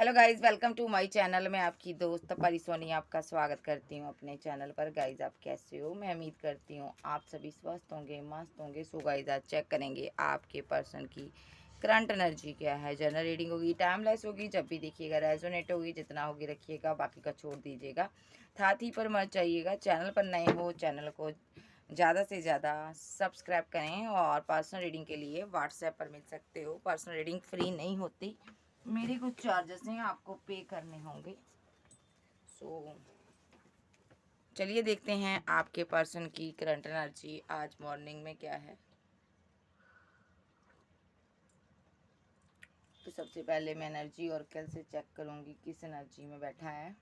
Hello guys, welcome to my channel. मैं आपकी दोस्त परी सोनी आपका स्वागत करती हूँ अपने चैनल पर। गाइस, आप कैसे हो? मैं उम्मीद करती हूँ आप सभी स्वस्थ होंगे, मस्त होंगे। सो गाइस, आज चेक करेंगे आपके पर्सन की करंट एनर्जी क्या है। जनरल रीडिंग होगी, टाइमलेस होगी, जब भी देखिएगा रेजोनेट होगी, जितना होगी रखिएगा, बाकी का छोड़ दीजिएगा। साथ पर मत जाइएगा। चैनल पर नए हो, चैनल को ज़्यादा से ज़्यादा सब्सक्राइब करें। और पर्सनल रीडिंग के लिए व्हाट्सएप पर मिल सकते हो। पर्सनल रीडिंग फ्री नहीं होती, मेरे कुछ चार्जेस हैं, आपको पे करने होंगे। सो चलिए देखते हैं आपके पर्सन की करंट एनर्जी आज मॉर्निंग में क्या है। तो सबसे पहले मैं एनर्जी और कल से चेक करूंगी किस एनर्जी में बैठा है।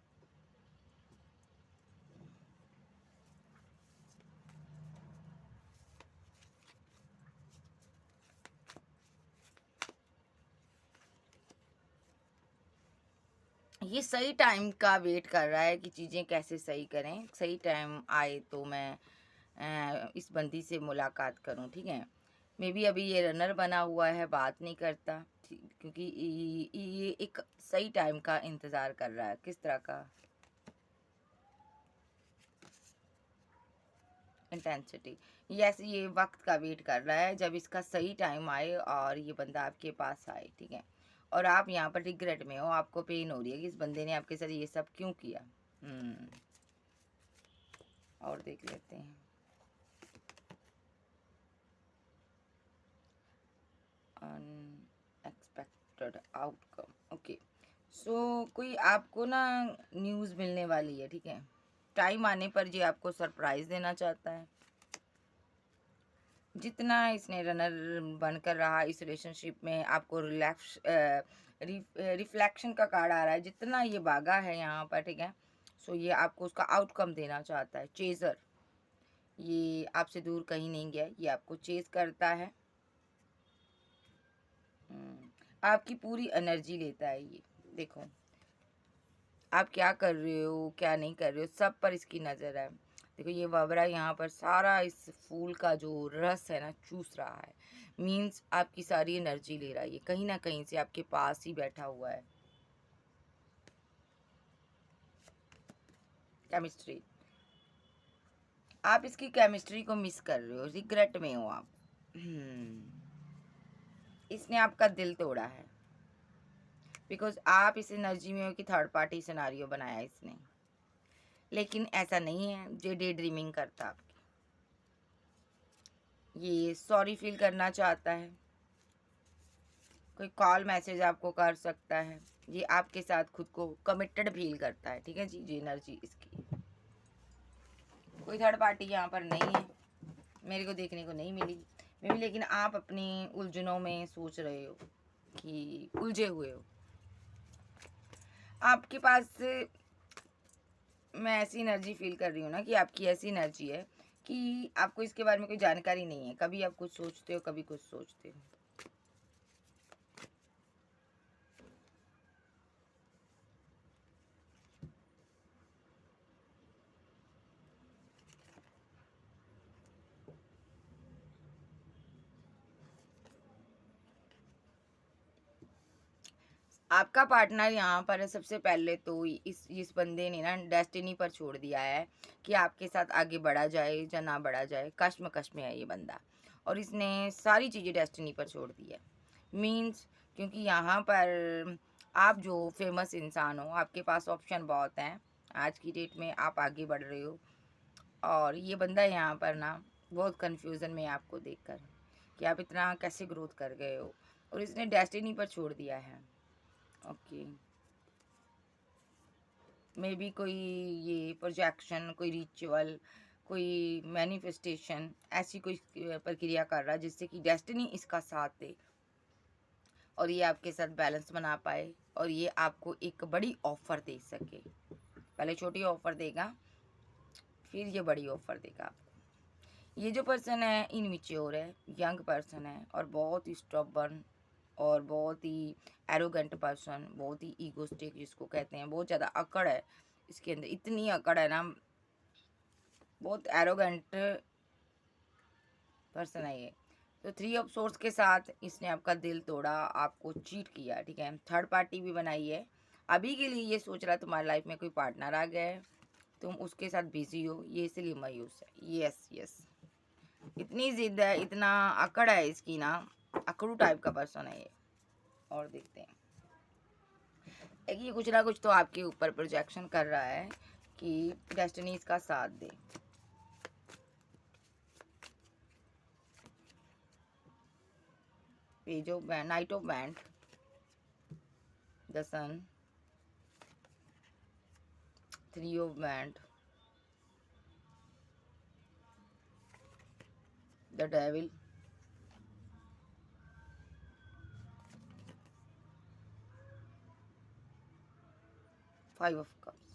ये सही टाइम का वेट कर रहा है कि चीज़ें कैसे सही करें। सही टाइम आए तो मैं इस बंदी से मुलाकात करूं, ठीक है। मे बी अभी ये रनर बना हुआ है, बात नहीं करता, क्योंकि ये एक सही टाइम का इंतज़ार कर रहा है। किस तरह का इंटेंसिटी? यस, ये वक्त का वेट कर रहा है जब इसका सही टाइम आए और ये बंदा आपके पास आए, ठीक है। और आप यहाँ पर रिग्रेट में हो, आपको पेन हो रही है कि इस बंदे ने आपके साथ ये सब क्यों किया। और देख लेते हैं। Unexpected outcome, okay. सो कोई आपको ना न्यूज़ मिलने वाली है, ठीक है। टाइम आने पर ये आपको सरप्राइज़ देना चाहता है। जितना इसने रनर बनकर रहा इस रिलेशनशिप में, आपको रिफ्लेक्शन का कार्ड आ रहा है। जितना ये भागा है यहाँ पर, ठीक है। सो ये आपको उसका आउटकम देना चाहता है। चेज़र, ये आपसे दूर कहीं नहीं गया, ये आपको चेज़ करता है। आपकी एनर्जी एनर्जी लेता है ये। देखो आप क्या कर रहे हो, क्या नहीं कर रहे हो, सब पर इसकी नज़र है। देखो ये वावरा यहाँ पर सारा इस फूल का जो रस है ना चूस रहा है। मीन्स आपकी सारी एनर्जी ले रहा है ये, कहीं ना कहीं से आपके पास ही बैठा हुआ है। केमिस्ट्री, आप इसकी केमिस्ट्री को मिस कर रहे हो, रिग्रेट में हो आप। इसने आपका दिल तोड़ा है, बिकॉज आप इस एनर्जी में हो कि थर्ड पार्टी सिनारियो बनाया इसने। लेकिन ऐसा नहीं है, जो डे ड्रीमिंग करता आपकी, ये सॉरी फील करना चाहता है। कोई कॉल मैसेज आपको कर सकता है। ये आपके साथ खुद को कमिटेड फील करता है, ठीक है जी। जी एनर्जी इसकी, कोई थर्ड पार्टी यहाँ पर नहीं है, मेरे को देखने को नहीं मिली मे भी। लेकिन आप अपनी उलझनों में सोच रहे हो कि उलझे हुए हो। आपके पास मैं ऐसी एनर्जी फील कर रही हूँ ना कि आपकी ऐसी एनर्जी है कि आपको इसके बारे में कोई जानकारी नहीं है। कभी आप कुछ सोचते हो, कभी कुछ सोचते हो। आपका पार्टनर यहाँ पर सबसे पहले तो इस बंदे ने ना डेस्टिनी पर छोड़ दिया है कि आपके साथ आगे बढ़ा जाए या ना बढ़ा जाए। कश्मकश में है ये बंदा, और इसने सारी चीज़ें डेस्टिनी पर छोड़ दी है। मीन्स क्योंकि यहाँ पर आप जो फेमस इंसान हो, आपके पास ऑप्शन बहुत हैं। आज की डेट में आप आगे बढ़ रहे हो, और ये बंदा यहाँ पर ना बहुत कन्फ्यूज़न में है आपको देखकर कि आप इतना कैसे ग्रोथ कर गए हो, और इसने डेस्टिनी पर छोड़ दिया है। ओके, मे बी कोई ये प्रोजेक्शन, कोई रिचुअल, कोई मैनिफेस्टेशन, ऐसी कोई प्रक्रिया कर रहा है जिससे कि डेस्टिनी इसका साथ दे और ये आपके साथ बैलेंस बना पाए, और ये आपको एक बड़ी ऑफ़र दे सके। पहले छोटी ऑफ़र देगा, फिर ये बड़ी ऑफ़र देगा आपको। ये जो पर्सन है इनमेच्योर है, यंग पर्सन है, और बहुत ही स्टबर्न और बहुत ही एरोगेंट पर्सन, बहुत ही ईगोस्टिक जिसको कहते हैं। बहुत ज़्यादा अकड़ है इसके अंदर, इतनी अकड़ है ना, बहुत एरोगेंट पर्सन है ये। तो 3 ऑफ सोर्स के साथ इसने आपका दिल तोड़ा, आपको चीट किया, ठीक है। थर्ड पार्टी भी बनाई है, अभी के लिए ये सोच रहा है तुम्हारी लाइफ में कोई पार्टनर आ गया है, तुम उसके साथ बिजी हो, ये इसलिए मायूस है। यस यस, इतनी जिद है, इतना अकड़ है इसकी ना, अकड़ू टाइप का पर्सन है ये। और देखते हैं, एक ये कुछ ना कुछ तो आपके ऊपर प्रोजेक्शन कर रहा है कि डेस्टिनी इसका साथ दे। Page of band, night of band, the sun, 3 of band, the devil, 5 of cups.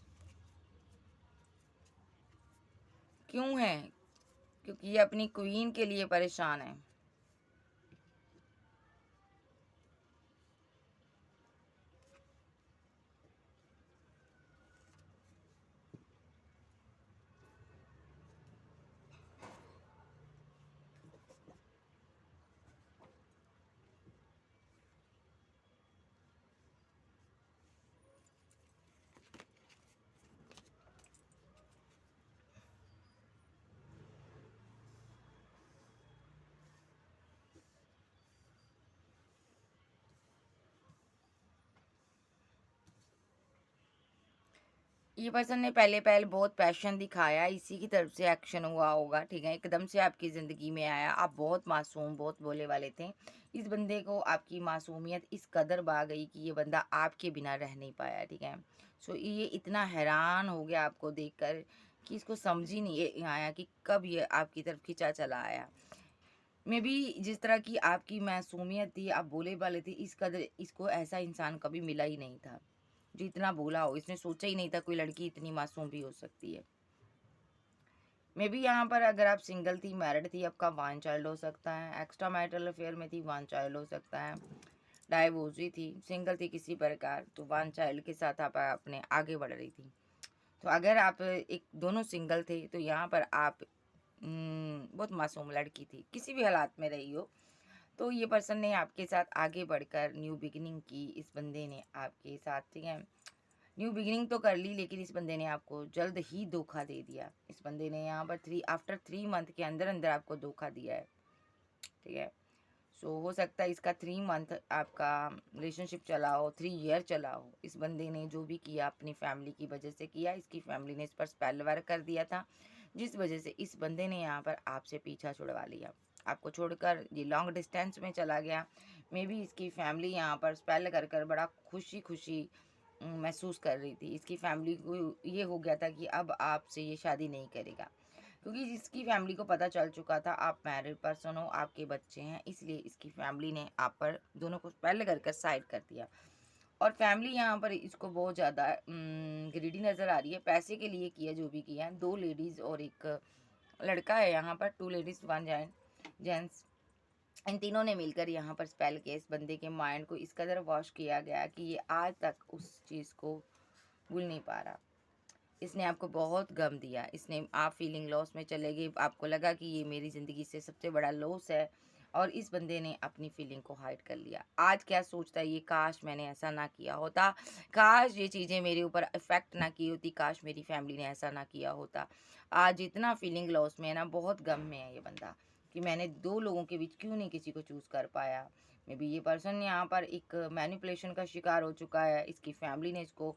क्यों है? क्योंकि ये अपनी क्वीन के लिए परेशान है। ये पर्सन ने पहले बहुत पैशन दिखाया, इसी की तरफ से एक्शन हुआ होगा, ठीक है। एकदम से आपकी ज़िंदगी में आया, आप बहुत मासूम, बहुत भोले वाले थे। इस बंदे को आपकी मासूमियत इस कदर भा गई कि ये बंदा आपके बिना रह नहीं पाया, ठीक है। सो ये इतना हैरान हो गया आपको देखकर कि इसको समझ ही नहीं आया कि कब ये आपकी तरफ खिंचा चला आया। मे बी जिस तरह की आपकी मासूमियत थी, आप भोले वाले थे, इस कदर इसको ऐसा इंसान कभी मिला ही नहीं था जो इतना भोला हो। इसने सोचा ही नहीं था कोई लड़की इतनी मासूम भी हो सकती है। मे बी यहाँ पर अगर आप सिंगल थी, मैरिड थी, आपका 1 चाइल्ड हो सकता है। एक्स्ट्रा मैरिटल अफेयर में थी, 1 चाइल्ड हो सकता है। डाइवोर्सी थी, सिंगल थी किसी प्रकार, तो 1 चाइल्ड के साथ आप अपने आगे बढ़ रही थी। तो अगर आप एक दोनों सिंगल थे तो यहाँ पर आप बहुत मासूम लड़की थी, किसी भी हालात में रही हो। तो ये पर्सन ने आपके साथ आगे बढ़कर न्यू बिगिनिंग की। इस बंदे ने आपके साथ, ठीक है, न्यू बिगिनिंग तो कर ली, लेकिन इस बंदे ने आपको जल्द ही धोखा दे दिया। इस बंदे ने यहाँ पर आफ्टर 3 मंथ के अंदर अंदर आपको धोखा दिया है, ठीक है। सो हो सकता है इसका 3 मंथ आपका रिलेशनशिप चला हो, 3 ईयर चला हो। इस बंदे ने जो भी किया अपनी फैमिली की वजह से किया। इसकी फैमिली ने इस पर स्पेल वर्क कर दिया था, जिस वजह से इस बंदे ने यहाँ पर आपसे पीछा छुड़वा लिया, आपको छोड़कर ये लॉन्ग डिस्टेंस में चला गया। मे बी इसकी फैमिली यहाँ पर स्पेल कर कर बड़ा खुशी खुशी महसूस कर रही थी। इसकी फैमिली को ये हो गया था कि अब आपसे ये शादी नहीं करेगा, क्योंकि इसकी फैमिली को पता चल चुका था आप मैरिड पर्सन हो, आपके बच्चे हैं, इसलिए इसकी फैमिली ने आप पर दोनों को पहले कर साइड कर दिया। और फैमिली यहाँ पर इसको बहुत ज़्यादा ग्रीडी नज़र आ रही है, पैसे के लिए किया जो भी किया है। 2 लेडीज़ और एक लड़का है यहाँ पर, 2 लेडीज़ 1 जेंट्स, इन तीनों ने मिलकर यहाँ पर स्पेल किया। इस बंदे के माइंड को इस कदर वॉश किया गया कि ये आज तक उस चीज़ को भूल नहीं पा रहा। इसने आपको बहुत गम दिया, इसने आप फीलिंग लॉस में चले गए, आपको लगा कि ये मेरी ज़िंदगी से सबसे बड़ा लॉस है, और इस बंदे ने अपनी फीलिंग को हाइड कर लिया। आज क्या सोचता है ये, काश मैंने ऐसा ना किया होता, काश ये चीज़ें मेरे ऊपर इफ़ेक्ट ना की होती, काश मेरी फैमिली ने ऐसा ना किया होता। आज इतना फीलिंग लॉस में है ना, बहुत गम में है ये बंदा कि मैंने 2 लोगों के बीच क्यों नहीं किसी को चूज़ कर पाया। मे बी ये पर्सन यहाँ पर एक मैनिपुलेशन का शिकार हो चुका है। इसकी फैमिली ने इसको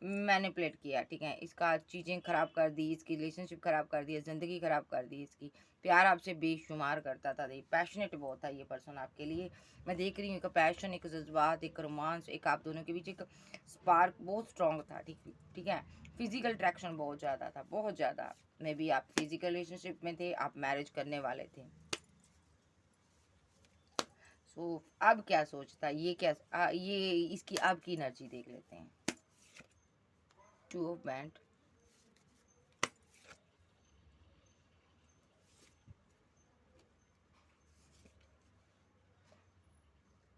मैनिपुलेट किया, ठीक है, इसका चीज़ें ख़राब कर दी, इसकी रिलेशनशिप ख़राब कर दी, ज़िंदगी ख़राब कर दी इसकी। प्यार आपसे बेशुमार करता था, पैशनेट बहुत था ये पर्सन आपके लिए। मैं देख रही हूँ एक पैशन, एक जज्बात, एक रोमांस, एक आप दोनों के बीच एक स्पार्क बहुत स्ट्रॉन्ग था, ठीक ठीक है। फिजिकल अट्रैक्शन बहुत ज़्यादा था, बहुत ज़्यादा। मे बी आप फिजिकल रिलेशनशिप में थे, आप मैरिज करने वाले थे। सो अब क्या सोचता है ये, क्या ये इसकी अब की एनर्जी देख लेते हैं। 2 ऑफ बैंड,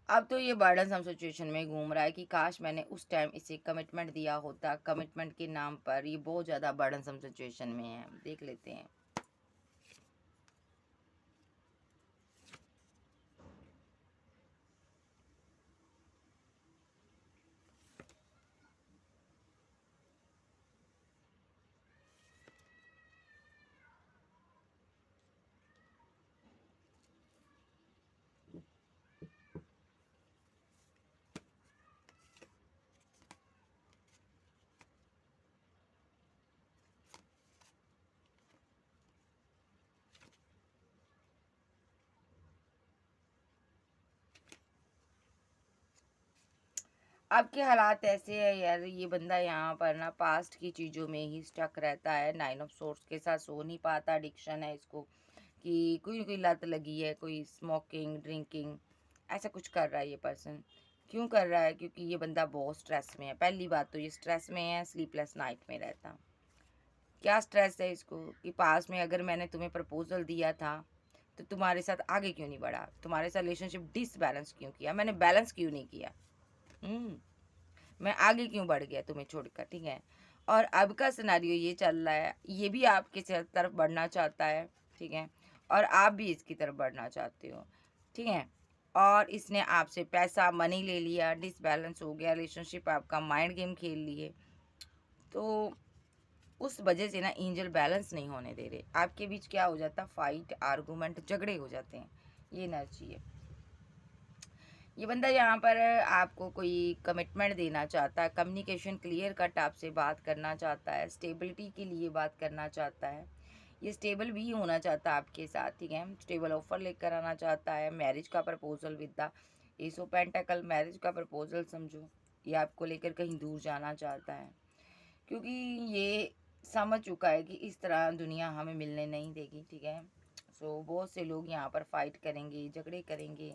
अब तो ये बर्डनसम सिचुएशन में घूम रहा है कि काश मैंने उस टाइम इसे कमिटमेंट दिया होता। कमिटमेंट के नाम पर ये बहुत ज़्यादा बर्डनसम सिचुएशन में है। देख लेते हैं। आपके हालात ऐसे है यार, ये बंदा यहाँ पर ना पास्ट की चीज़ों में ही स्टक रहता है, 9 ऑफ सोर्ड्स के साथ सो नहीं पाता, एडिक्शन है इसको कि कोई कोई लत लगी है, कोई स्मोकिंग, ड्रिंकिंग, ऐसा कुछ कर रहा है ये पर्सन। क्यों कर रहा है? क्योंकि ये बंदा बहुत स्ट्रेस में है। पहली बात तो ये स्ट्रेस में है, स्लीपलेस नाइट में रहता। क्या स्ट्रेस है इसको कि पास में अगर मैंने तुम्हें प्रपोज़ल दिया था, तो तुम्हारे साथ आगे क्यों नहीं बढ़ा? तुम्हारे साथ रिलेशनशिप डिसबैलेंस क्यों किया? मैंने बैलेंस क्यों नहीं किया? हुँ। मैं आगे क्यों बढ़ गया तुम्हें छोड़कर, ठीक है? और अब का सिनेरियो ये चल रहा है, ये भी आपके तरफ बढ़ना चाहता है, ठीक है? और आप भी इसकी तरफ बढ़ना चाहते हो, ठीक है? और इसने आपसे पैसा, मनी ले लिया, डिसबैलेंस हो गया रिलेशनशिप, आपका माइंड गेम खेल लिए, तो उस वजह से ना एंजल बैलेंस नहीं होने दे रहे। आपके बीच क्या हो जाता? फाइट, आर्गूमेंट, झगड़े हो जाते हैं। ये एनर्जी है। ये बंदा यहाँ पर आपको कोई कमिटमेंट देना चाहता है, कम्युनिकेशन क्लियर कट आपसे बात करना चाहता है, स्टेबिलिटी के लिए बात करना चाहता है। ये स्टेबल भी होना चाहता है आपके साथ, ठीक है? स्टेबल ऑफर लेकर आना चाहता है, मैरिज का proposal with the ace of pentacles, marriage का प्रपोजल समझो। ये आपको लेकर कहीं दूर जाना चाहता है, क्योंकि ये समझ चुका है कि इस तरह दुनिया हमें मिलने नहीं देगी, ठीक है? सो बहुत से लोग यहाँ पर फाइट करेंगे, झगड़े करेंगे,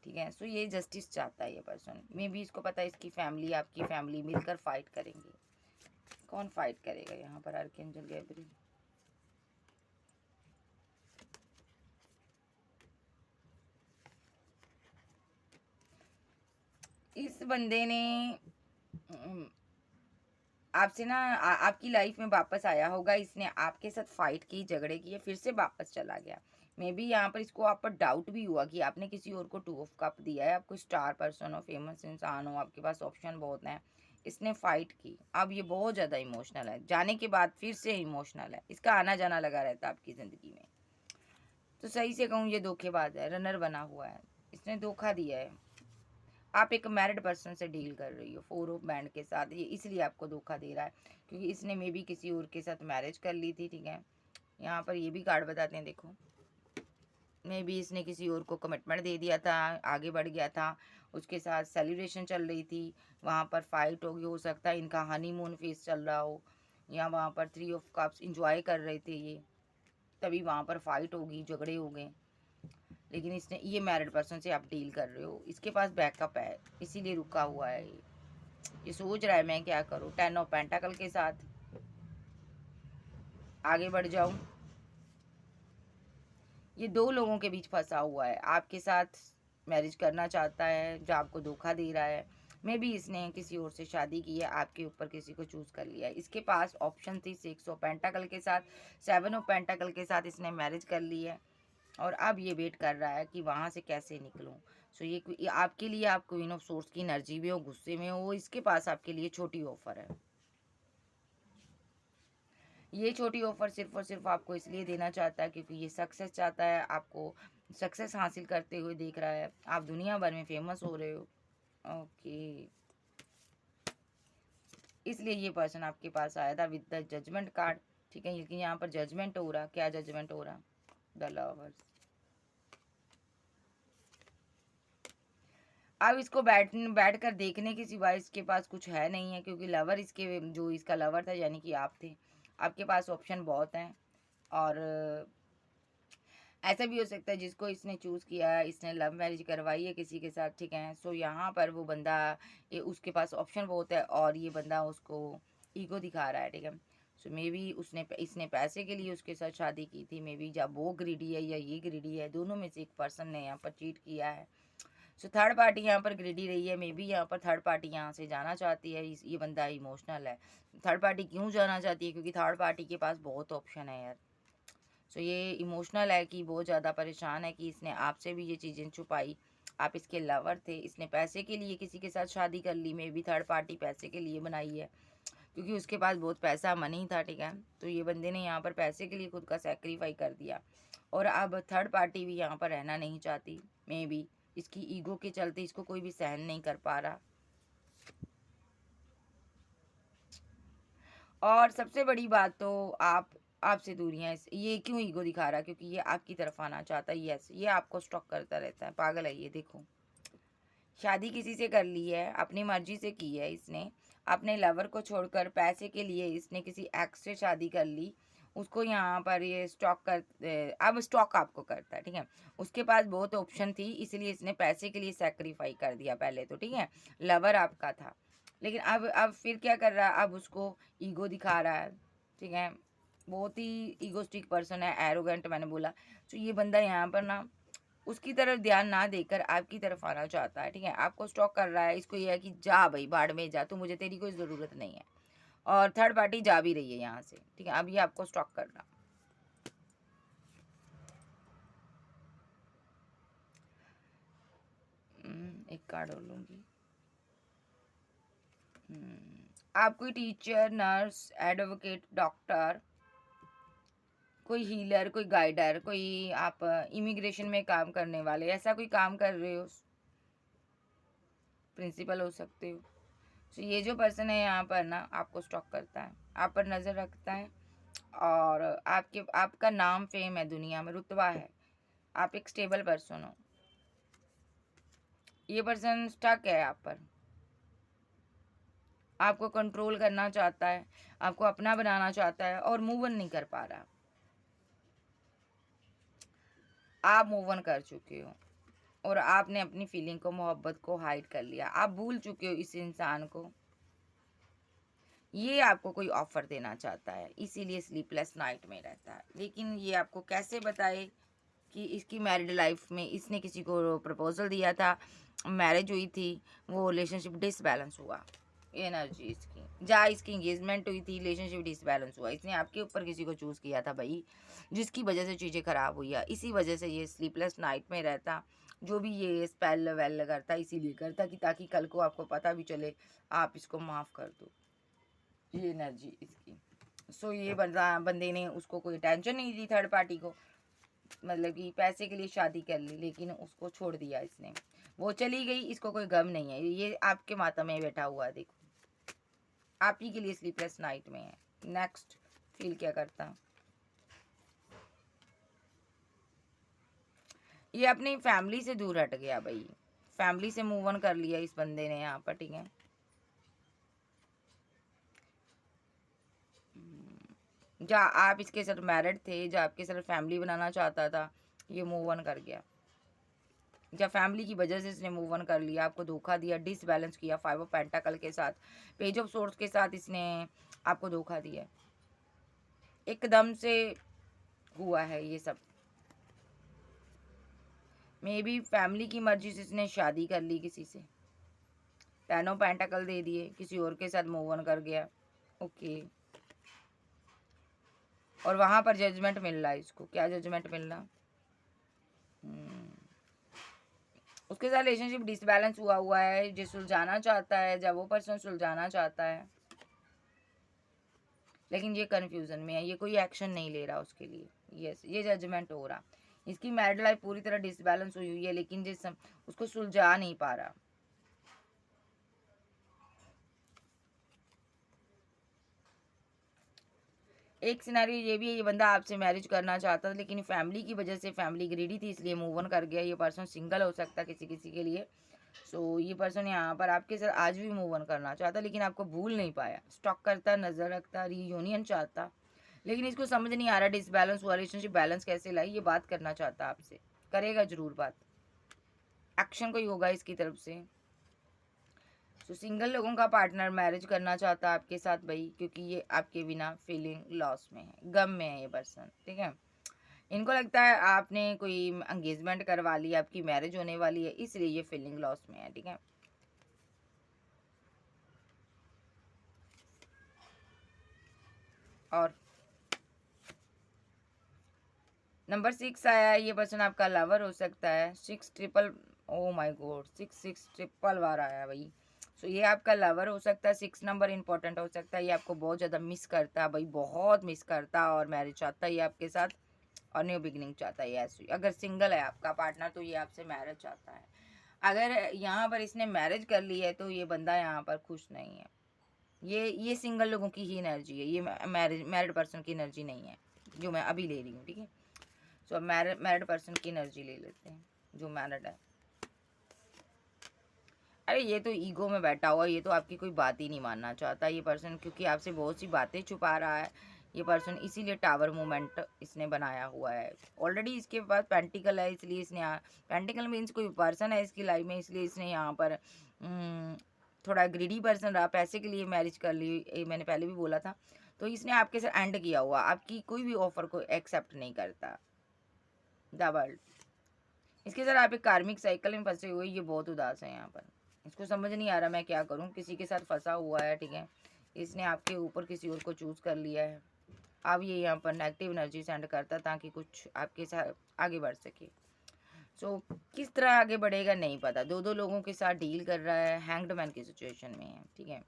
ठीक है? सो ये जस्टिस चाहता है ये पर्सन। मे बी इसको पता है इसकी फैमिली, आपकी फैमिली मिलकर फाइट करेंगे। कौन फाइट करेगा यहाँ पर? Archangel Gabriel. इस बंदे ने आपसे ना आपकी लाइफ में वापस आया होगा, इसने आपके साथ फाइट की, झगड़े किए, फिर से वापस चला गया। मे बी यहाँ पर इसको आप पर डाउट भी हुआ कि आपने किसी और को 2 ऑफ कप दिया है, आपको स्टार पर्सन हो, फेमस इंसान हो, आपके पास ऑप्शन बहुत हैं। इसने फाइट की, अब ये बहुत ज़्यादा इमोशनल है, जाने के बाद फिर से इमोशनल है, इसका आना जाना लगा रहता है आपकी ज़िंदगी में। तो सही से कहूँ ये धोखेबाज है, रनर बना हुआ है, इसने धोखा दिया है। आप एक मैरिड पर्सन से डील कर रही हो 4 ऑफ बैंड के साथ, ये इसलिए आपको धोखा दे रहा है क्योंकि इसने मे बी किसी और के साथ मैरिज कर ली थी, ठीक है? यहाँ पर ये भी कार्ड बताते हैं, देखो। मे बी इसने किसी और को कमिटमेंट दे दिया था, आगे बढ़ गया था, उसके साथ सेलिब्रेशन चल रही थी, वहाँ पर फाइट होगी, हो सकता है इनका हनीमून फेज चल रहा हो, या वहाँ पर 3 ऑफ कप्स इंजॉय कर रहे थे ये, तभी वहाँ पर फाइट होगी, झगड़े हो गए। लेकिन इसने, ये मैरिड पर्सन से आप डील कर रहे हो, इसके पास बैकअप है, इसीलिए रुका हुआ है ये सोच रहा है मैं क्या करूँ, 10 ऑफ पेंटाकल के साथ आगे बढ़ जाऊं। ये 2 लोगों के बीच फंसा हुआ है, आपके साथ मैरिज करना चाहता है जो आपको धोखा दे रहा है। मे बी इसने किसी और से शादी की है, आपके ऊपर किसी को चूज कर लिया है। इसके पास ऑप्शन थी 6 ऑफ पेंटाकल के साथ, 7 ऑफ पेंटाकल के साथ इसने मैरिज कर ली है, और अब ये वेट कर रहा है कि वहाँ से कैसे निकलूँ। सो ये आपके लिए, आप क्वीन ऑफ सोर्स की एनर्जी में हो, गुस्से में हो, इसके पास आपके लिए छोटी ऑफर है। ये छोटी ऑफर सिर्फ और सिर्फ आपको इसलिए देना चाहता है क्योंकि ये सक्सेस चाहता है, आपको सक्सेस हासिल करते हुए देख रहा है, आप दुनिया भर में फेमस हो रहे हो। ओके, इसलिए ये पर्सन आपके पास आया था विद द जजमेंट कार्ड, ठीक है? लेकिन यहाँ पर जजमेंट हो रहा, क्या जजमेंट हो रहा? The lovers. अब इसको बैठ कर देखने के सिवाय इसके पास कुछ है नहीं है, क्योंकि लवर इसके, जो इसका लवर था यानी कि आप थे, आपके पास ऑप्शन बहुत हैं। और ऐसा भी हो सकता है जिसको इसने चूज़ किया है, इसने लव मैरिज करवाई है किसी के साथ, ठीक है? सो यहाँ पर वो बंदा, ये उसके पास ऑप्शन बहुत है और ये बंदा उसको ईगो दिखा रहा है, ठीक है? सो मे बी इसने पैसे के लिए उसके साथ शादी की थी, मे बी जब वो ग्रीडी है या ये ग्रीडी है, दोनों में से एक पर्सन ने यहाँ पर चीट किया है। सो थर्ड पार्टी यहाँ पर ग्रीडी रही है, मे बी यहाँ पर थर्ड पार्टी यहाँ से जाना चाहती है। ये बंदा इमोशनल है। थर्ड पार्टी क्यों जाना चाहती है? क्योंकि थर्ड पार्टी के पास बहुत ऑप्शन है यार। सो ये इमोशनल है कि बहुत ज़्यादा परेशान है कि इसने आपसे भी ये चीज़ें छुपाई। आप इसके लवर थे, इसने पैसे के लिए किसी के साथ शादी कर ली, मे बी थर्ड पार्टी पैसे के लिए बनाई है, क्योंकि उसके पास बहुत पैसा मनी था, ठीक है? तो ये बंदे ने यहाँ पर पैसे के लिए खुद का सेक्रीफाई कर दिया, और अब थर्ड पार्टी भी यहाँ पर रहना नहीं चाहती। मे बी इसकी ईगो के चलते इसको कोई भी सहन नहीं कर पा रहा। और सबसे बड़ी बात तो आपसे दूरियां, ये क्यों ईगो दिखा रहा है? क्योंकि ये आपकी तरफ आना चाहता है। यस, ये आपको स्टॉक करता रहता है, पागल है ये, देखो। शादी किसी से कर ली है, अपनी मर्जी से की है इसने, अपने लवर को छोड़कर पैसे के लिए इसने किसी एक्स से शादी कर ली, उसको यहाँ पर ये स्टॉक कर अब स्टॉक आपको करता है, ठीक है। उसके पास बहुत ऑप्शन थी, इसलिए इसने पैसे के लिए सेक्रीफाई कर दिया पहले तो, ठीक है। लवर आपका था, लेकिन अब फिर क्या कर रहा है, अब उसको ईगो दिखा रहा है, ठीक है। बहुत ही ईगोस्टिक पर्सन है, एरोगेंट मैंने बोला। तो ये बंदा यहाँ पर ना उसकी तरफ ध्यान ना देकर आपकी तरफ आना चाहता है, ठीक है। आपको स्टॉक कर रहा है, इसको ये है कि जा भाई बाढ़ में जा, तो मुझे तेरी कोई ज़रूरत नहीं है। और थर्ड पार्टी जा भी रही है यहाँ से, ठीक है। अब ये आपको स्टॉक कर रहा। एक कार्ड और लूँगी। आप कोई टीचर, नर्स, एडवोकेट, डॉक्टर, कोई हीलर, कोई गाइडर, कोई आप इमिग्रेशन में काम करने वाले, ऐसा कोई काम कर रहे हो, प्रिंसिपल हो सकते हो। तो ये जो पर्सन है यहाँ पर ना आपको स्टॉक करता है, आप पर नज़र रखता है, और आपका नाम फेम है दुनिया में, रुतबा है, आप एक स्टेबल पर्सन हो। ये पर्सन स्टक है आप पर, आपको कंट्रोल करना चाहता है, आपको अपना बनाना चाहता है और मूव ऑन नहीं कर पा रहा। आप मूव ऑन कर चुके हो और आपने अपनी फीलिंग को, मोहब्बत को हाइड कर लिया, आप भूल चुके हो इस इंसान को। ये आपको कोई ऑफर देना चाहता है, इसीलिए स्लीपलेस नाइट में रहता है। लेकिन ये आपको कैसे बताए कि इसकी मैरिड लाइफ में इसने किसी को प्रपोजल दिया था, मैरिज हुई थी, वो रिलेशनशिप डिसबैलेंस हुआ, एनर्जी इसकी जा, इसकी इंगेजमेंट हुई थी, रिलेशनशिप डिसबैलेंस हुआ, इसने आपके ऊपर किसी को चूज़ किया था भाई, जिसकी वजह से चीज़ें ख़राब हुई है। इसी वजह से ये स्लीपलेस नाइट में रहता, जो भी ये स्पेल वेल करता इसीलिए करता कि ताकि कल को आपको पता भी चले, आप इसको माफ़ कर दो, ये एनर्जी इसकी। सो ये बंदे ने उसको कोई टेंशन नहीं दी, थर्ड पार्टी को, मतलब कि पैसे के लिए शादी कर ली, लेकिन उसको छोड़ दिया इसने, वो चली गई, इसको कोई गम नहीं है, ये आपके माता में बैठा हुआ है, देखो आप ही के लिए स्लीपलेस नाइट में है। नेक्स्ट फील क्या करता, ये अपनी फैमिली से दूर हट गया भाई, फैमिली से मूव ऑन कर लिया इस बंदे ने यहाँ पर, ठीक है। जहाँ आप इसके साथ मैरिड थे, जो आपके साथ फैमिली बनाना चाहता था, ये मूव ऑन कर गया। जब फैमिली की वजह से इसने मूव ऑन कर लिया, आपको धोखा दिया, डिसबैलेंस किया, 5 ऑफ पेंटाकल के साथ, पेज ऑफ सोर्स के साथ इसने आपको धोखा दिया, एकदम से हुआ है ये सब। मे बी फैमिली की मर्जी से इसने शादी कर ली किसी से, 10 ऑफ पेंटाकल दे दिए, किसी और के साथ मूव ऑन कर गया, ओके। और वहाँ पर जजमेंट मिल रहा है इसको, क्या जजमेंट मिल रहा, उसके साथ रिलेशनशिप डिसबैलेंस हुआ है, जो सुलझाना चाहता है, जब वो पर्सन सुलझाना चाहता है, लेकिन ये कन्फ्यूजन में है, ये कोई एक्शन नहीं ले रहा उसके लिए, यस ये जजमेंट हो रहा। इसकी मैरिड लाइफ पूरी तरह डिसबैलेंस हुई है, लेकिन उसको सुलझा नहीं पा रहा। एक सिनेरियो ये भी है, ये बंदा आपसे मैरिज करना चाहता था, लेकिन फैमिली की वजह से, फैमिली ग्रीडी थी इसलिए मूव ऑन कर गया। ये पर्सन सिंगल हो सकता किसी किसी के लिए। सो ये पर्सन यहाँ पर आपके साथ आज भी मूव ऑन करना चाहता, लेकिन आपको भूल नहीं पाया, स्टॉक करता, नज़र रखता, रीयूनियन चाहता, लेकिन इसको समझ नहीं आ रहा डिसबैलेंस हुआ, रिलेशनशिप बैलेंस कैसे लाई। ये बात करना चाहता आपसे, करेगा जरूर बात, एक्शन कोई होगा इसकी तरफ से। तो सिंगल लोगों का पार्टनर मैरिज करना चाहता है आपके साथ भाई, क्योंकि ये आपके बिना फीलिंग लॉस में है, गम में है ये पर्सन, ठीक है। इनको लगता है आपने कोई एंगेजमेंट करवा ली, आपकी मैरिज होने वाली है, इसलिए ये फीलिंग लॉस में है, ठीक है। और नंबर 6 आया है, ये पर्सन आपका लवर हो सकता है। 6 triple, oh my god, 6 triple बार आया भाई। सो ये आपका लवर हो सकता है, 6 नंबर इंपॉर्टेंट हो सकता है, ये आपको बहुत ज़्यादा मिस करता है भाई, बहुत मिस करता है, और मैरिज चाहता है ये आपके साथ, और न्यू बिगनिंग चाहता है। ऐसे अगर सिंगल है आपका पार्टनर तो ये आपसे मैरिज चाहता है। अगर यहाँ पर इसने मैरिज कर ली है तो ये बंदा यहाँ पर खुश नहीं है। ये सिंगल लोगों की ही एनर्जी है, ये मैरिड पर्सन की एनर्जी नहीं है जो मैं अभी ले रही हूँ, ठीक है। सो अब मैरिड पर्सन की एनर्जी ले लेते हैं जो मैरिड है। अरे ये तो ईगो में बैठा हुआ, ये तो आपकी कोई बात ही नहीं मानना चाहता ये पर्सन, क्योंकि आपसे बहुत सी बातें छुपा रहा है ये पर्सन, इसीलिए टावर मूवमेंट इसने बनाया हुआ है। ऑलरेडी इसके पास पेंटिकल है, इसलिए इसने पेंटिकल मीन्स कोई पर्सन है इसकी लाइफ में, इसलिए इसने यहाँ पर थोड़ा ग्रीडी पर्सन रहा, पैसे के लिए मैरिज कर ली, मैंने पहले भी बोला था। तो इसने आपके साथ एंड किया हुआ, आपकी कोई भी ऑफर को एक्सेप्ट नहीं करता द वर्ल्ड। इसके साथ आप एक कार्मिक साइकिल में फंसे हुए, ये बहुत उदास है यहाँ पर, इसको समझ नहीं आ रहा मैं क्या करूँ, किसी के साथ फंसा हुआ है, ठीक है, इसने आपके ऊपर किसी और को चूज कर लिया है। अब ये यहाँ पर नेगेटिव एनर्जी सेंड करता ताकि कुछ आपके साथ आगे बढ़ सके। सो किस तरह आगे बढ़ेगा नहीं पता, दो दो लोगों के साथ डील कर रहा है, हैंग्ड मैन की सिचुएशन में है, ठीक है,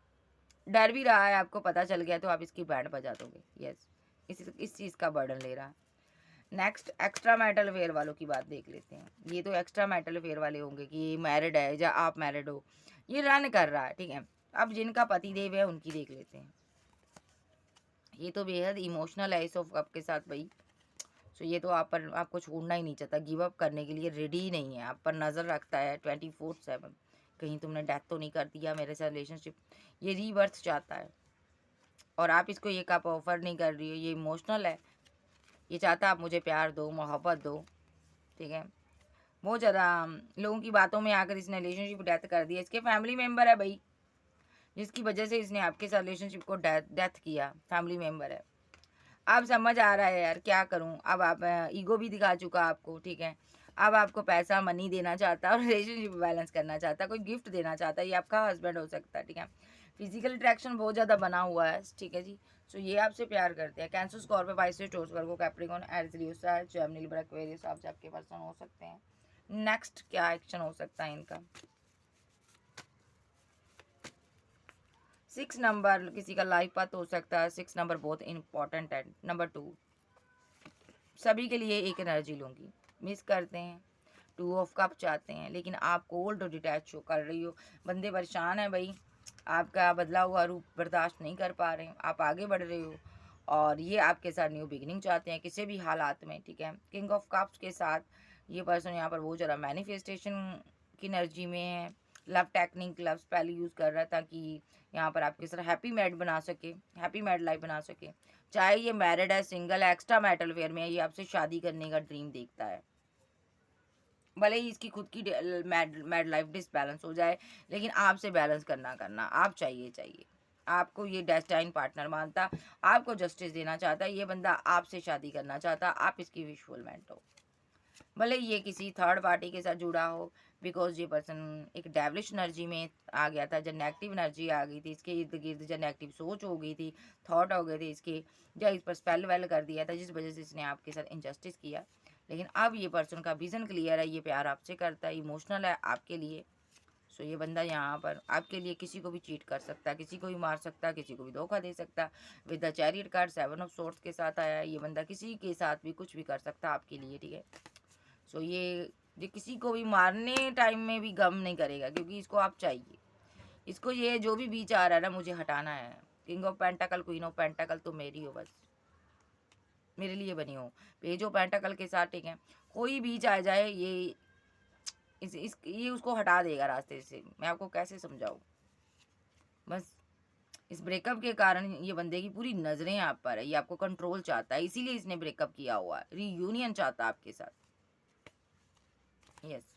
डर भी रहा है, आपको पता चल गया तो आप इसकी बैंड बजा दोगे। यस, इस चीज़ का बर्डन ले रहा है। नेक्स्ट एक्स्ट्रा मैरिटल अफेयर वालों की बात देख लेते हैं। ये तो एक्स्ट्रा मैरिटल अफेयर वाले होंगे कि ये मैरिड है या आप मैरिड हो, ये रन कर रहा है, ठीक है। अब जिनका पति देव है उनकी देख लेते हैं। ये तो बेहद इमोशनल है इस ऑफ कप के साथ भाई। सो ये तो आप पर, आपको छोड़ना ही नहीं चाहता, गिव अप करने के लिए रेडी ही नहीं है, आप पर नज़र रखता है 24/7, कहीं तुमने डेथ तो नहीं कर दिया मेरे साथ रिलेशनशिप। ये रीबर्थ चाहता है और आप इसको ये कप ऑफर नहीं कर रही हो, ये इमोशनल है, ये चाहता आप मुझे प्यार दो, मोहब्बत दो, ठीक है। बहुत ज़्यादा लोगों की बातों में आकर इसने रिलेशनशिप डेथ कर दिया। इसके फैमिली मेम्बर है भाई, जिसकी वजह से इसने आपके साथ रिलेशनशिप को डेथ किया, फैमिली मेम्बर है। अब समझ आ रहा है यार क्या करूं, अब आप ईगो भी दिखा चुका आपको, ठीक है। अब आपको पैसा मनी देना चाहता है और रिलेशनशिप बैलेंस करना चाहता है, कोई गिफ्ट देना चाहता है, ये आपका हस्बैंड हो सकता है, ठीक है। फिजिकल अट्रैक्शन बहुत ज़्यादा बना हुआ है, ठीक है जी। सो ये आपसे प्यार करते हैं। कैंसर, स्कॉर्पियो, पाइसेस, टॉरस, वर्गो, कैप्रिकॉर्न, एरीज, लियो, जेमिनी, लिब्रा, एक्वेरियस आपसे आपके पर्सन हो सकते हैं। नेक्स्ट क्या एक्शन हो सकता है इनका? 6 नंबर किसी का लाइफ पाथ हो सकता है, 6 नंबर बहुत इंपॉर्टेंट है। नंबर 2 सभी के लिए एक एनर्जी लूँगी, मिस करते हैं, 2 ऑफ कप चाहते हैं, लेकिन आप कोल्ड और डिटैच शो कर रही हो, बंदे परेशान है भाई, आपका बदला हुआ रूप बर्दाश्त नहीं कर पा रहे हैं, आप आगे बढ़ रहे हो और ये आपके साथ न्यू बिगिनिंग चाहते हैं किसी भी हालात में, ठीक है। किंग ऑफ कप्स के साथ ये पर्सन यहाँ पर बहुत ज़्यादा मैनिफेस्टेशन की एनर्जी में है, love technique, love spell use कर रहा है ताकि यहाँ पर आपके साथ हैप्पी मैरिड बना सके, हैप्पी मैरिड लाइफ बना सके। चाहे ये मैरिड है, सिंगल है, एक्स्ट्रा मैरिटल अफेयर में है, ये आपसे शादी करने का ड्रीम देखता है। भले ही इसकी खुद की मैरिड लाइफ डिसबैलेंस हो जाए, लेकिन आपसे बैलेंस करना आप चाहिए, आपको ये डेस्टाइन पार्टनर मानता, आपको जस्टिस देना चाहता है, ये बंदा आपसे शादी करना चाहता, आप इसकी विशुअलमेंट हो। भले ये किसी थर्ड पार्टी के साथ जुड़ा हो, बिकॉज ये पर्सन एक डेवलिश एनर्जी में आ गया था, जब नेगेटिव एनर्जी आ गई थी इसके इर्द गिर्द, जब नेगेटिव सोच हो गई थी, थॉट हो गए थे इसके, जब इस पर स्पेल वेल कर दिया था, जिस वजह से इसने आपके साथ इनजस्टिस किया। लेकिन अब ये पर्सन का विजन क्लियर है, ये प्यार आपसे करता है, इमोशनल है आपके लिए। सो ये बंदा यहाँ पर आपके लिए किसी को भी चीट कर सकता है, किसी को भी मार सकता है, किसी को भी धोखा दे सकता है। With the chariot card 7 of swords के साथ आया है, ये बंदा किसी के साथ भी कुछ भी कर सकता है आपके लिए, ठीक है। सो ये किसी को भी मारने टाइम में भी गम नहीं करेगा, क्योंकि इसको आप चाहिए, इसको ये जो भी बीच आ रहा है ना मुझे हटाना है। किंग ऑफ पेंटाकल, क्वीन ऑफ पेंटाकल तो मेरी हो, बस मेरे लिए बनी हो। पेज ऑफ पेंटाकल के साथ, ठीक है, कोई बीच आ जाए ये ये उसको हटा देगा रास्ते से, मैं आपको कैसे समझाऊँ। बस इस ब्रेकअप के कारण ये बंदे की पूरी नज़रें आप पर है, ये आपको कंट्रोल चाहता है, इसीलिए इसने ब्रेकअप किया हुआ है, रीयूनियन चाहता है आपके साथ। यस,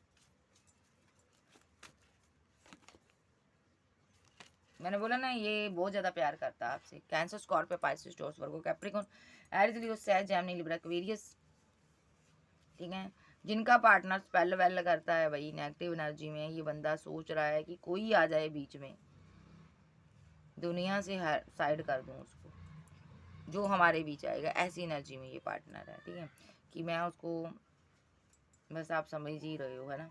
मैंने बोला ना ये बहुत ज़्यादा प्यार करता है आपसे। कैंसर, स्कॉर्पियो, पाइसेस, टॉरस, वर्गो, कैप्रिकॉर्न, एरीज, लियो, सैज, जेमिनी, लिब्रा, एक्वेरियस, ठीक है। जिनका पार्टनर स्पेल वेल करता है भाई नेगेटिव एनर्जी में, ये बंदा सोच रहा है कि कोई आ जाए बीच में, दुनिया से साइड कर दूं उसको, जो हमारे बीच आएगा, ऐसी एनर्जी में ये पार्टनर है, ठीक है। कि मैं उसको, बस आप समझ ही रहे हो, है ना।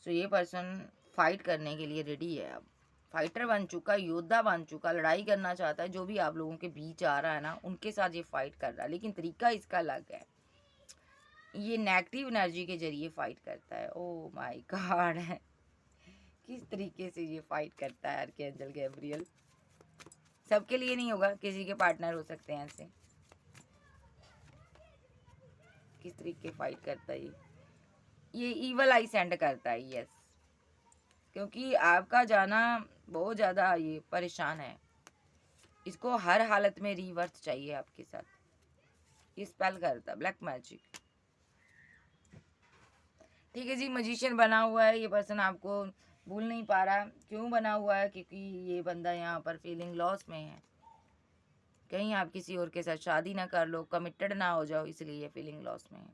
सो ये पर्सन फाइट करने के लिए रेडी है, अब फाइटर बन चुका, योद्धा बन चुका, लड़ाई करना चाहता है, जो भी आप लोगों के बीच आ रहा है ना उनके साथ ये फाइट कर रहा है, लेकिन तरीका इसका अलग है, ये नेगेटिव एनर्जी के जरिए फाइट करता है। ओ माय गॉड, है किस तरीके से ये फाइट करता है आर्कएंजल गैब्रियल। सबके लिए नहीं होगा, किसी के पार्टनर हो सकते हैं ऐसे। किस तरीके फाइट करता है ये ईवल आई सेंड करता है। यस, क्योंकि आपका जाना बहुत ज़्यादा ये परेशान है, इसको हर हालत में रीवर्थ चाहिए आपके साथ। ये स्पेल करता ब्लैक मैजिक। ठीक है जी, मजिशियन बना हुआ है ये पर्सन, आपको भूल नहीं पा रहा। क्यों बना हुआ है? क्योंकि ये बंदा यहाँ पर फीलिंग लॉस में है, कहीं आप किसी और के साथ शादी ना कर लो, कमिटेड ना हो जाओ, इसलिए ये फीलिंग लॉस में है।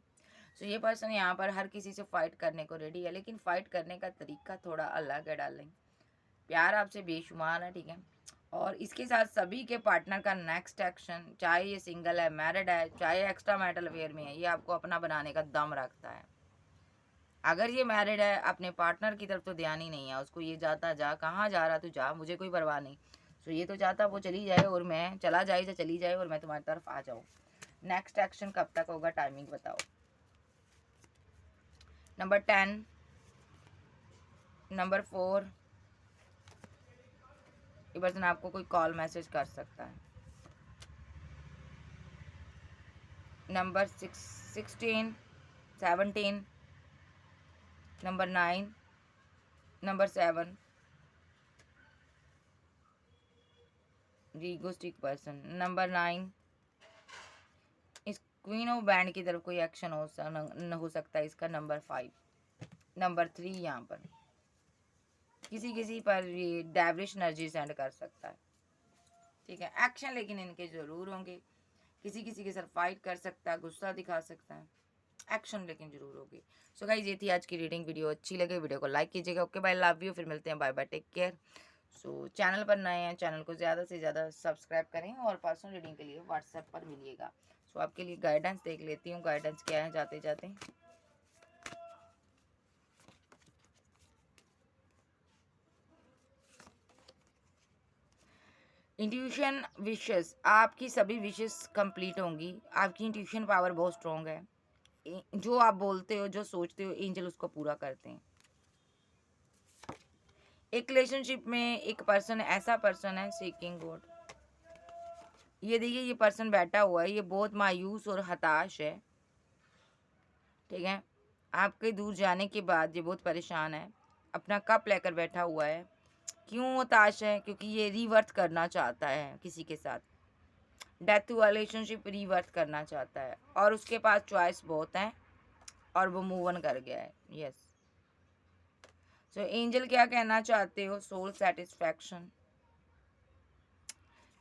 सो ये पर्सन यहाँ पर हर किसी से फाइट करने को रेडी है, लेकिन फाइट करने का तरीका थोड़ा अलग है डार्लिंग। प्यार आपसे बेशुमार है, ठीक है। और इसके साथ सभी के पार्टनर का नेक्स्ट एक्शन, चाहे ये सिंगल है, मैरिड है, चाहे एक्स्ट्रा मैरिटल अफेयर में है, ये आपको अपना बनाने का दम रखता है। अगर ये मैरिड है, अपने पार्टनर की तरफ तो ध्यान ही नहीं है उसको, ये जाता जा, कहाँ जा रहा तू जा, मुझे कोई परवाह नहीं। सो ये तो चाहता वो चली जाए और मैं चला जाए या चली जाए और मैं तुम्हारी तरफ आ जाऊँ। नेक्स्ट एक्शन कब तक होगा, टाइमिंग बताओ। नंबर 10, नंबर 4, ये पर्सन आपको कोई कॉल मैसेज कर सकता है। Number 16, 17, number 9, number 7, egoistic person. Number 9, इस क्वीन ऑफ बैंड की तरफ कोई एक्शन हो सकता है इसका। नंबर 5, नंबर 3, यहाँ पर किसी पर ये डेविलिश एनर्जी सेंड कर सकता है, ठीक है। एक्शन लेकिन इनके जरूर होंगे, किसी के साथ फाइट कर सकता है, गुस्सा दिखा सकता है, एक्शन लेकिन जरूर होगी। सो गाइस, ये थी आज की रीडिंग। वीडियो अच्छी लगे वीडियो को लाइक कीजिएगा। Okay bye, love you. फिर मिलते हैं, bye bye, take care. So channel पर नए हैं, चैनल को ज़्यादा से ज़्यादा सब्सक्राइब करें और पर्सनल रीडिंग के लिए व्हाट्सएप पर मिलिएगा। सो आपके लिए गाइडेंस देख लेती हूँ, गाइडेंस क्या है जाते जाते। इंट्यूशन विशेस, आपकी सभी विशेस कंप्लीट होंगी। आपकी इंट्यूशन पावर बहुत स्ट्रॉन्ग है। जो आप बोलते हो, जो सोचते हो, एंजल उसको पूरा करते हैं। एक रिलेशनशिप में एक पर्सन, ऐसा पर्सन है सीकिंग गॉड। ये देखिए, ये पर्सन बैठा हुआ है, ये बहुत मायूस और हताश है, ठीक है। आपके दूर जाने के बाद ये बहुत परेशान है, अपना कप लेकर बैठा हुआ है। क्यों हताश है? क्योंकि ये रीवर्थ करना चाहता है किसी के साथ, डेथ हुआ रिलेशनशिप रीवर्थ करना चाहता है, और उसके पास चॉइस बहुत है और वो मूव ऑन कर गया है। यस। सो एंजल क्या कहना चाहते हो? Soul satisfaction.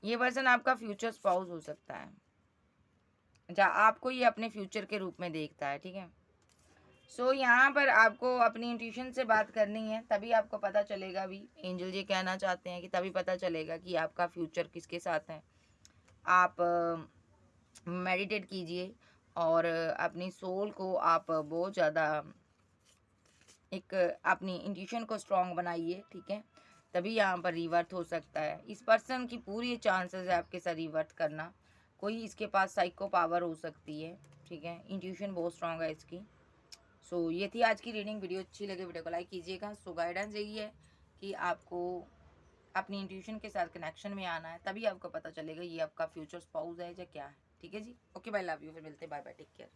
ये पर्सन आपका फ्यूचर स्पाउस हो सकता है, जहाँ आपको ये अपने फ्यूचर के रूप में देखता है, ठीक है। सो यहाँ पर आपको अपनी इंट्यूशन से बात करनी है, तभी आपको पता चलेगा भी। एंजल जी कहना चाहते हैं कि तभी पता चलेगा कि आपका फ्यूचर किसके साथ है। आप मेडिटेट कीजिए और अपनी सोल को आप बहुत ज़्यादा एक अपनी इंट्यूशन को स्ट्रॉन्ग बनाइए, ठीक है। तभी यहाँ पर रिवर्थ हो सकता है। इस पर्सन की पूरी चांसेस है आपके साथ रिवर्थ करना। कोई इसके पास साइको पावर हो सकती है, ठीक है। इंट्यूशन बहुत स्ट्रॉन्ग है इसकी। सो ये थी आज की रीडिंग। वीडियो अच्छी लगे वीडियो को लाइक कीजिएगा। सो गाइडेंस यही है कि आपको अपनी इंट्यूशन के साथ कनेक्शन में आना है, तभी आपको पता चलेगा ये आपका फ्यूचर स्पाउस है या क्या है, ठीक है जी। Okay bye, love you. फिर मिलते हैं, बाय बाय, टेक केयर।